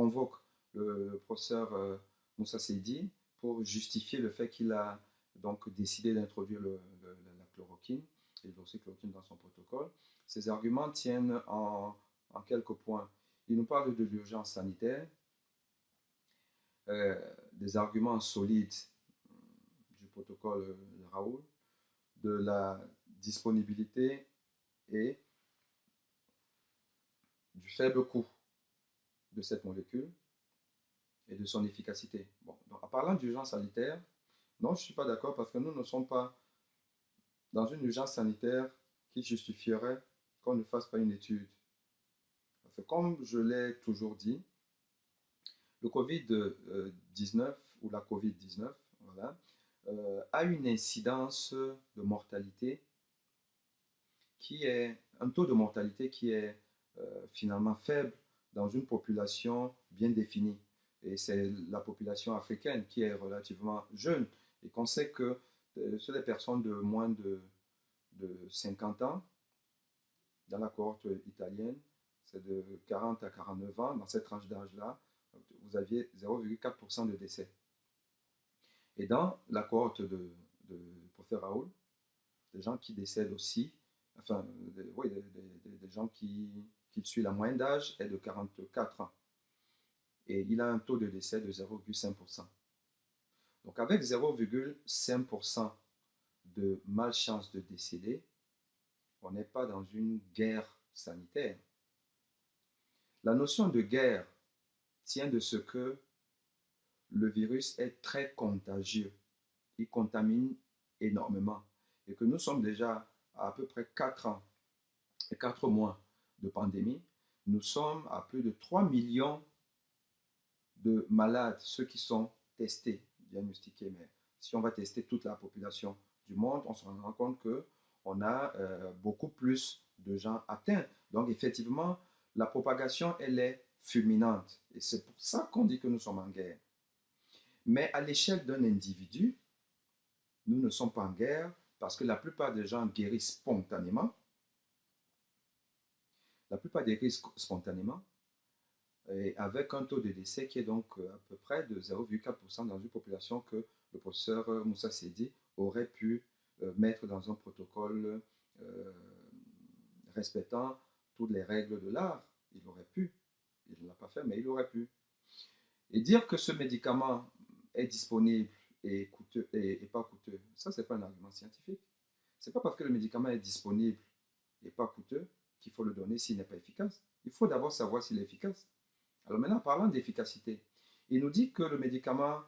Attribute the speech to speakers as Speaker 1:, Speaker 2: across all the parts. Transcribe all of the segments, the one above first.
Speaker 1: convoque le professeur Moussa Seydi pour justifier le fait qu'il a donc décidé d'introduire la chloroquine et l'hydroxychloroquine dans son protocole. Ces arguments tiennent en quelques points. Il nous parle de l'urgence sanitaire, des arguments solides du protocole Raoul, de la disponibilité et du faible coût de cette molécule et de son efficacité. Bon, donc en parlant d'urgence sanitaire, non, je ne suis pas d'accord parce que nous ne sommes pas dans une urgence sanitaire qui justifierait qu'on ne fasse pas une étude. Parce que comme je l'ai toujours dit, le Covid-19 ou la Covid-19 voilà, a une incidence de mortalité qui est un taux de mortalité qui est finalement faible dans une population bien définie. Et c'est la population africaine qui est relativement jeune et qu'on sait que sur les personnes de moins de 50 ans, dans la cohorte italienne, c'est de 40 à 49 ans, dans cette tranche d'âge-là, vous aviez 0,4% de décès. Et dans la cohorte de professeur Raoul, des gens qui décèdent aussi, enfin, oui, des gens qui suivent la moyenne d'âge est de 44 ans. Et il a un taux de décès de 0,5%. Donc avec 0,5% de malchance de décéder, on n'est pas dans une guerre sanitaire. La notion de guerre tient de ce que le virus est très contagieux. Il contamine énormément. Et que nous sommes déjà à peu près 4 ans et 4 mois de pandémie. Nous sommes à plus de 3 millions de malades, ceux qui sont testés, diagnostiqués. Mais si on va tester toute la population du monde, on se rend compte qu'on a beaucoup plus de gens atteints. Donc effectivement, la propagation, elle est fulminante. Et c'est pour ça qu'on dit que nous sommes en guerre. Mais à l'échelle d'un individu, nous ne sommes pas en guerre parce que la plupart des gens guérissent spontanément. La plupart guérissent spontanément et avec un taux de décès qui est donc à peu près de 0,4% dans une population que le professeur Moussa Seydi aurait pu mettre dans un protocole respectant toutes les règles de l'art. Il aurait pu. Il ne l'a pas fait, mais il aurait pu. Et dire que ce médicament est disponible et coûteux et pas coûteux, ça, ce n'est pas un argument scientifique. Ce n'est pas parce que le médicament est disponible et pas coûteux qu'il faut le donner s'il n'est pas efficace. Il faut d'abord savoir s'il est efficace. Alors maintenant, parlant d'efficacité, il nous dit que le médicament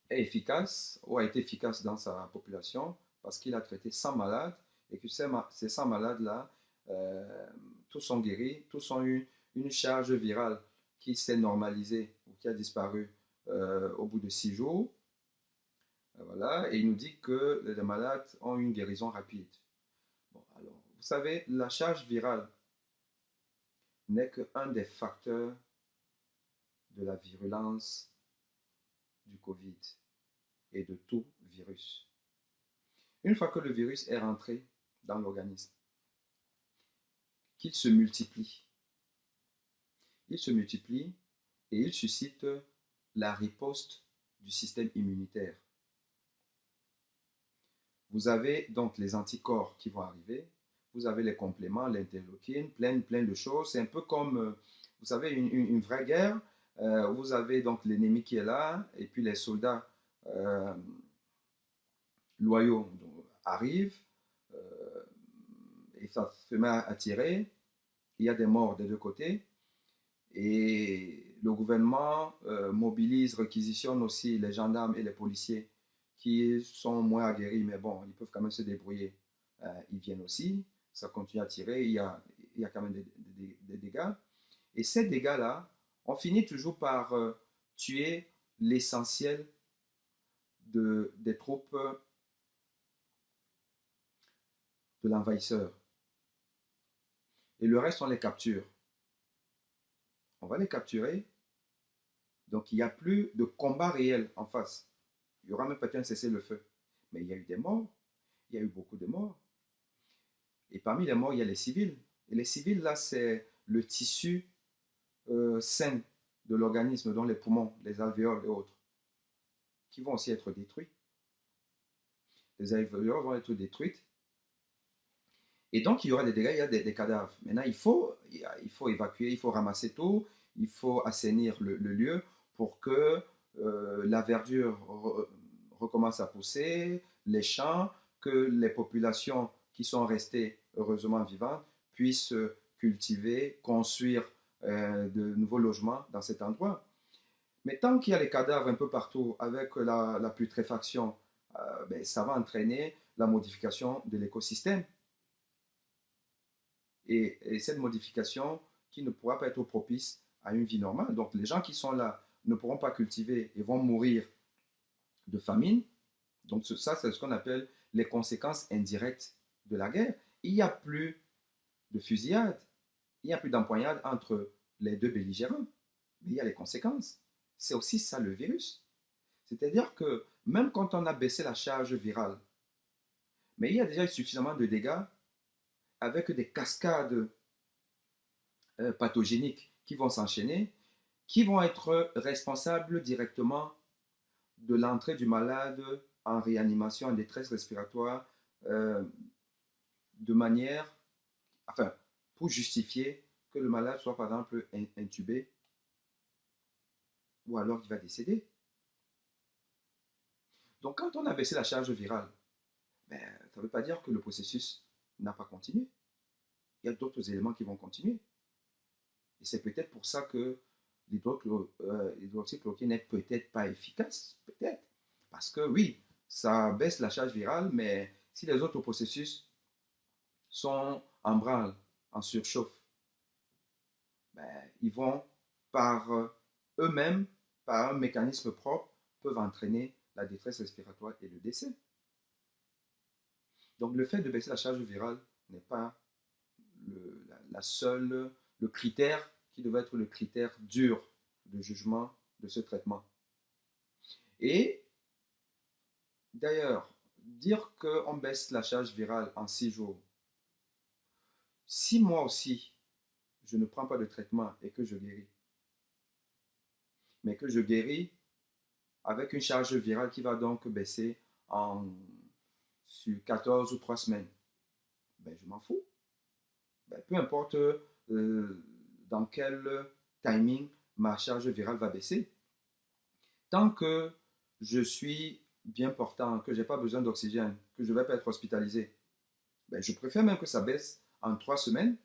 Speaker 1: est efficace ou a été efficace dans sa population parce qu'il a traité 100 malades et que ces 100 malades-là, tous sont guéris, tous ont eu une charge virale qui s'est normalisée ou qui a disparu au bout de 6 jours. Voilà, et il nous dit que les malades ont une guérison rapide. Bon, alors, vous savez, la charge virale n'est qu'un des facteurs de la virulence du Covid et de tout virus. Une fois que le virus est rentré dans l'organisme, qu'il se multiplie, il se multiplie et il suscite la riposte du système immunitaire. Vous avez donc les anticorps qui vont arriver, vous avez les compléments, l'interleukine, plein de choses. C'est un peu comme, vous savez, une vraie guerre. Vous avez donc l'ennemi qui est là, et puis les soldats loyaux arrivent, et ça se met à tirer. Il y a des morts des deux côtés. Et le gouvernement mobilise, réquisitionne aussi les gendarmes et les policiers qui sont moins aguerris, mais bon, ils peuvent quand même se débrouiller. Ils viennent aussi, ça continue à tirer, il y a quand même des dégâts. Et ces dégâts-là, on finit toujours par tuer l'essentiel des troupes de l'envahisseur. Et le reste, on les capture. On va les capturer, donc il n'y a plus de combat réel en face. Il y aura même peut-être un cessez-le-feu. Mais il y a eu des morts, il y a eu beaucoup de morts. Et parmi les morts, il y a les civils. Et les civils, là, c'est le tissu sain de l'organisme, dont les poumons, les alvéoles et autres, qui vont aussi être détruits. Les alvéoles vont être détruites. Et donc, il y aura des dégâts, il y a des cadavres. Maintenant, il faut évacuer, il faut ramasser tout, il faut assainir le lieu pour que la verdure recommence à pousser, les champs, que les populations qui sont restées heureusement vivantes puissent cultiver, construire de nouveaux logements dans cet endroit. Mais tant qu'il y a les cadavres un peu partout avec la putréfaction, ben, ça va entraîner la modification de l'écosystème. Et cette modification qui ne pourra pas être propice à une vie normale. Donc les gens qui sont là ne pourront pas cultiver et vont mourir de famine. Donc ça, c'est ce qu'on appelle les conséquences indirectes de la guerre. Il n'y a plus de fusillade, il n'y a plus d'empoignade entre les deux belligérants, mais il y a les conséquences. C'est aussi ça le virus. C'est-à-dire que même quand on a baissé la charge virale, mais il y a déjà eu suffisamment de dégâts avec des cascades pathogéniques qui vont s'enchaîner, qui vont être responsables directement de l'entrée du malade en réanimation, en détresse respiratoire, de manière, enfin, pour justifier que le malade soit par exemple intubé ou alors qu'il va décéder. Donc quand on a baissé la charge virale, ben, ça ne veut pas dire que le processus n'a pas continué. Il y a d'autres éléments qui vont continuer. Et c'est peut-être pour ça que l'hydroxychloroquine n'est peut-être pas efficace, peut-être. Parce que oui, ça baisse la charge virale, mais si les autres processus sont en branle, en surchauffe, ben, ils vont par eux-mêmes, par un mécanisme propre, peuvent entraîner la détresse respiratoire et le décès. Donc le fait de baisser la charge virale n'est pas le critère qui devait être le critère dur de jugement de ce traitement. Et d'ailleurs, dire qu'on baisse la charge virale en 6 jours, si moi aussi, je ne prends pas de traitement et que je guéris, mais que je guéris avec une charge virale qui va donc baisser sur 14 ou 3 semaines, ben, je m'en fous. Ben, peu importe dans quel timing ma charge virale va baisser. Tant que je suis bien portant, que je n'ai pas besoin d'oxygène, que je ne vais pas être hospitalisé, ben, je préfère même que ça baisse en 3 semaines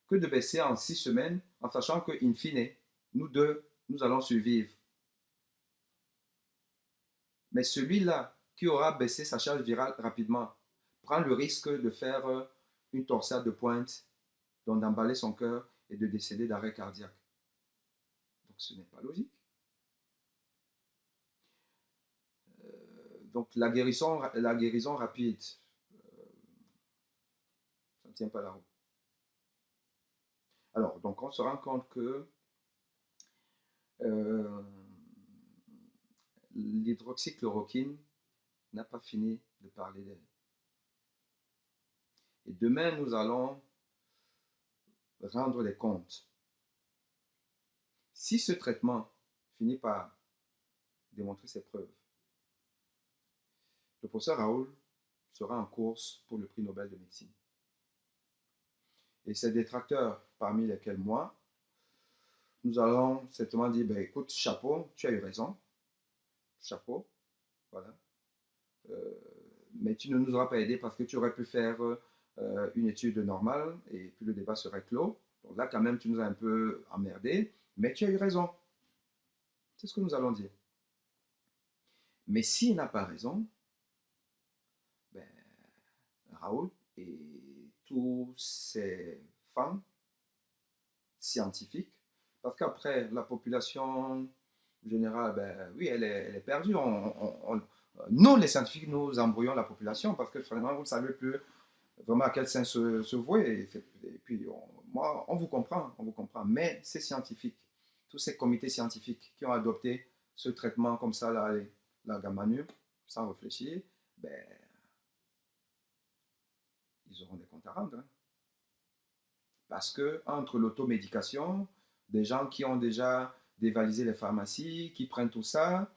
Speaker 1: que de baisser en 6 semaines en sachant que, in fine, nous deux, nous allons survivre. Mais celui-là qui aura baissé sa charge virale rapidement prend le risque de faire une torsade de pointe, donc d'emballer son cœur et de décéder d'arrêt cardiaque. Donc ce n'est pas logique. Donc la guérison rapide, ça ne tient pas la route. Alors, donc on se rend compte que l'hydroxychloroquine n'a pas fini de parler d'elle. Et demain, nous allons rendre des comptes. Si ce traitement finit par démontrer ses preuves, le professeur Raoul sera en course pour le prix Nobel de médecine. Et ses détracteurs, parmi lesquels moi, nous allons certainement dire, ben, écoute, chapeau, tu as eu raison, chapeau, voilà. Mais tu ne nous auras pas aidé parce que tu aurais pu faire une étude normale et puis le débat serait clos. Donc là, quand même, tu nous as un peu emmerdé, mais tu as eu raison. C'est ce que nous allons dire. Mais s'il n'a pas raison, ben, Raoult et tous ces femmes scientifiques, parce qu'après, la population générale, ben, oui, elle est perdue. Nous, les scientifiques, nous embrouillons la population parce que finalement, vous ne savez plus vraiment à quel sens se vouer. Et puis, moi, on vous comprend, mais ces scientifiques, tous ces comités scientifiques qui ont adopté ce traitement comme ça, là, la gamma-nu, sans réfléchir, ben, ils auront des comptes à rendre. Hein. Parce que entre l'automédication, des gens qui ont déjà dévalisé les pharmacies, qui prennent tout ça,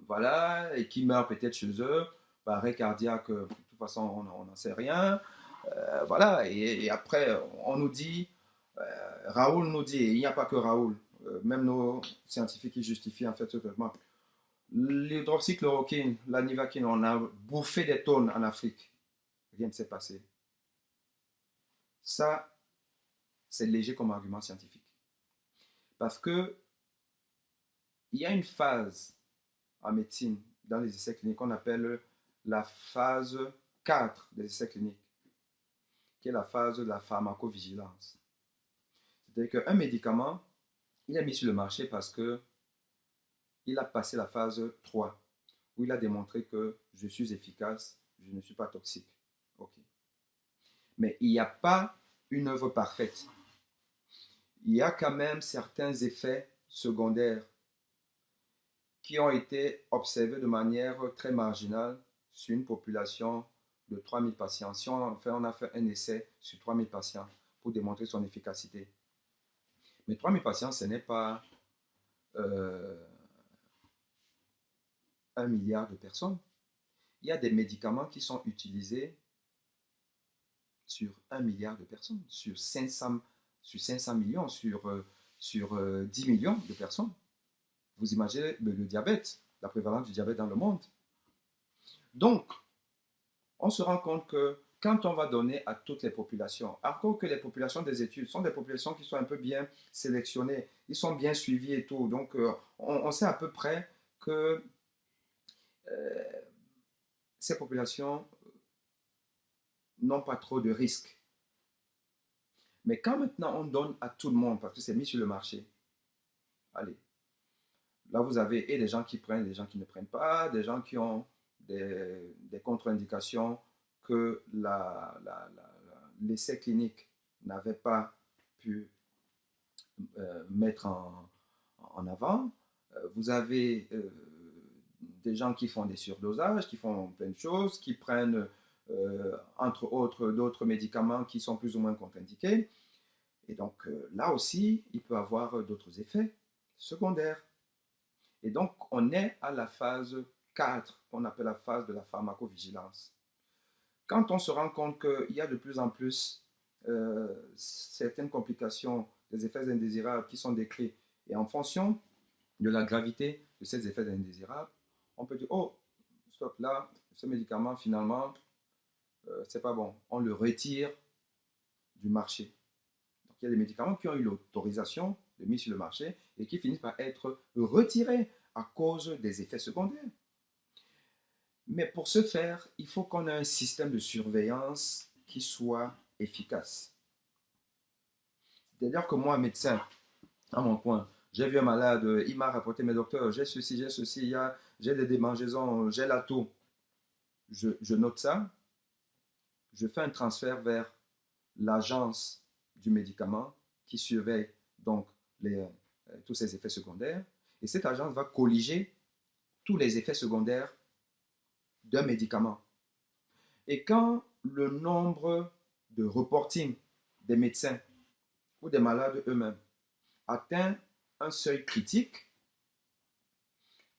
Speaker 1: voilà, et qui meurent peut-être chez eux, par arrêt cardiaque, de toute façon, on n'en sait rien. Voilà, et après, on nous dit, Raoul nous dit, et il n'y a pas que Raoul, même nos scientifiques qui justifient en fait ce traitement. L'hydroxychloroquine, la nivaquine, on a bouffé des tonnes en Afrique. Rien ne s'est passé. Ça, c'est léger comme argument scientifique. Parce que il y a une phase en médecine, dans les essais cliniques, qu'on appelle la phase 4 des essais cliniques, qui est la phase de la pharmacovigilance. C'est-à-dire qu'un médicament, il est mis sur le marché parce qu'il a passé la phase 3, où il a démontré que je suis efficace, je ne suis pas toxique. Ok. Mais il n'y a pas une œuvre parfaite. Il y a quand même certains effets secondaires qui ont été observés de manière très marginale sur une population de 3000 patients. Si on a fait un essai sur 3000 patients pour démontrer son efficacité. Mais 3000 patients, ce n'est pas 1 milliard de personnes. Il y a des médicaments qui sont utilisés sur 1 milliard de personnes, sur 500 millions, sur 10 millions de personnes. Vous imaginez le diabète, la prévalence du diabète dans le monde. Donc, on se rend compte que quand on va donner à toutes les populations, encore que les populations des études sont des populations qui sont un peu bien sélectionnées, ils sont bien suivis et tout, donc on sait à peu près que ces populations n'ont pas trop de risques. Mais quand maintenant on donne à tout le monde, parce que c'est mis sur le marché, allez, là vous avez et des gens qui prennent, des gens qui ne prennent pas, des gens qui ont des contre-indications que l'essai clinique n'avait pas pu mettre en avant. Vous avez des gens qui font des surdosages, qui font plein de choses, qui prennent entre autres d'autres médicaments qui sont plus ou moins contre-indiqués. Et donc là aussi, il peut avoir d'autres effets secondaires. Et donc on est à la phase 4, qu'on appelle la phase de la pharmacovigilance. Quand on se rend compte qu'il y a de plus en plus certaines complications, des effets indésirables qui sont décrits, et en fonction de la gravité de ces effets indésirables, on peut dire, oh, stop, là, ce médicament, finalement, c'est pas bon. On le retire du marché. Donc, il y a des médicaments qui ont eu l'autorisation de mise sur le marché et qui finissent par être retirés à cause des effets secondaires. Mais pour ce faire, il faut qu'on ait un système de surveillance qui soit efficace. C'est-à-dire que moi, médecin, à mon coin, j'ai vu un malade, il m'a rapporté, mes docteurs, j'ai ceci, j'ai des démangeaisons, j'ai la toux. Je note ça, je fais un transfert vers l'agence du médicament qui surveille donc tous ces effets secondaires. Et cette agence va colliger tous les effets secondaires d'un médicament. Et quand le nombre de reporting des médecins ou des malades eux-mêmes atteint un seuil critique,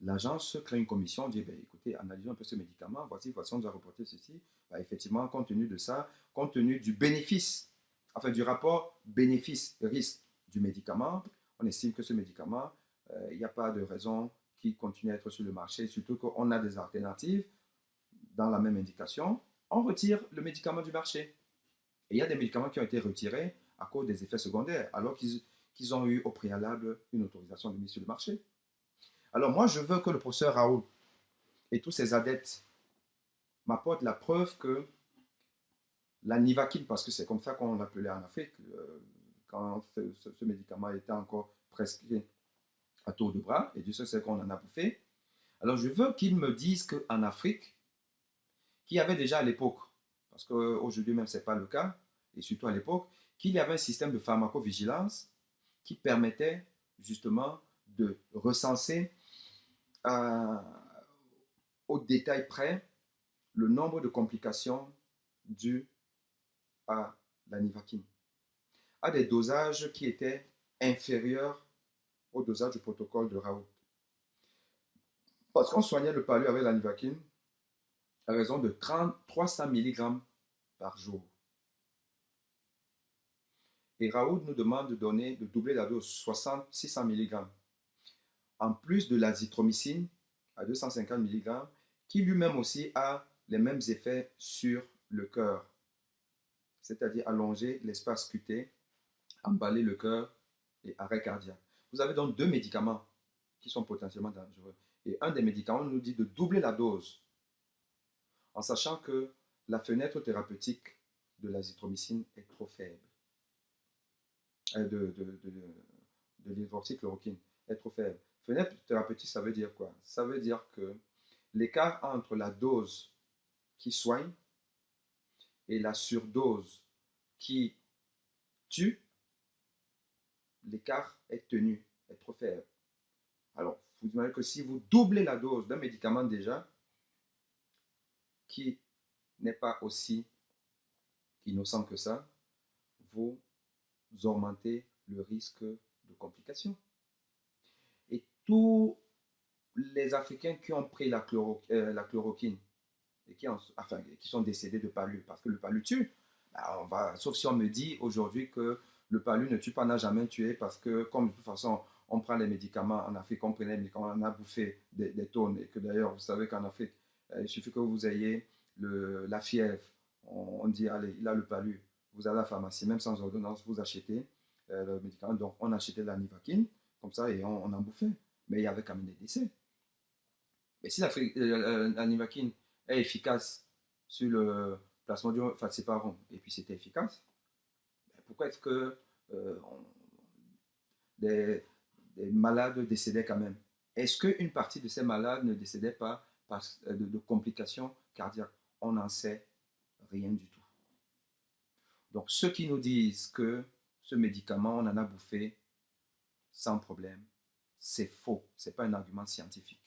Speaker 1: l'agence crée une commission, dit ben, écoutez, analysons un peu ce médicament, voici on doit reporter ceci. Ben, effectivement, compte tenu de ça, compte tenu du bénéfice, enfin du rapport bénéfice-risque du médicament, on estime que ce médicament, il n'y a pas de raison qu'il continue à être sur le marché, surtout qu'on a des alternatives dans la même indication, on retire le médicament du marché. Et il y a des médicaments qui ont été retirés à cause des effets secondaires, alors qu'ils ont eu au préalable une autorisation de mise sur le marché. Alors moi, je veux que le professeur Raoul et tous ses adeptes m'apportent la preuve que la nivaquine, parce que c'est comme ça qu'on l'appelait en Afrique, quand ce médicament était encore prescrit à tour de bras, et Dieu sait ce qu'on en a bouffé. Alors je veux qu'ils me disent qu'en Afrique, qu'il y avait déjà à l'époque, parce qu'aujourd'hui même ce n'est pas le cas, et surtout à l'époque, qu'il y avait un système de pharmacovigilance qui permettait justement de recenser au détail près le nombre de complications dues à la nivaquine, à des dosages qui étaient inférieurs au dosage du protocole de Raoult. Parce qu'on soignait le palu avec la nivaquine à raison de 300 mg par jour. Et Raoult nous demande de doubler la dose, 600 mg, en plus de l'azithromycine à 250 mg, qui lui-même aussi a les mêmes effets sur le cœur, c'est-à-dire allonger l'espace cuté, emballer le cœur et arrêt cardiaque. Vous avez donc deux médicaments qui sont potentiellement dangereux. Et un des médicaments nous dit de doubler la dose, en sachant que la fenêtre thérapeutique de l'azithromycine est trop faible. De l'hydroxychloroquine est trop faible. Fenêtre thérapeutique, ça veut dire quoi? Ça veut dire que l'écart entre la dose qui soigne et la surdose qui tue, l'écart est tenu, est trop faible. Alors, vous imaginez que si vous doublez la dose d'un médicament déjà, qui n'est pas aussi innocent que ça, vous augmentez le risque de complications. Et tous les Africains qui ont pris la chloroquine et qui sont décédés de palu, parce que le palu tue, sauf si on me dit aujourd'hui que le palu ne tue pas, n'a jamais tué, parce que comme de toute façon on prend les médicaments en Afrique, on prenait les médicaments, on a bouffé des tonnes, et que d'ailleurs vous savez qu'en Afrique, il suffit que vous ayez la fièvre, on dit allez, il a le palu, vous allez à la pharmacie, même sans ordonnance, vous achetez le médicament, donc on achetait la nivaquine, comme ça, et on en bouffait, mais il y avait quand même des décès. Mais si la nivaquine est efficace sur le Plasmodium falciparum, et puis c'était efficace, pourquoi est-ce que des, des malades décédaient quand même? Est-ce qu'une partie de ces malades ne décédait pas de complications cardiaques? On n'en sait rien du tout. Donc ceux qui nous disent que ce médicament, on en a bouffé sans problème, c'est faux, ce n'est pas un argument scientifique.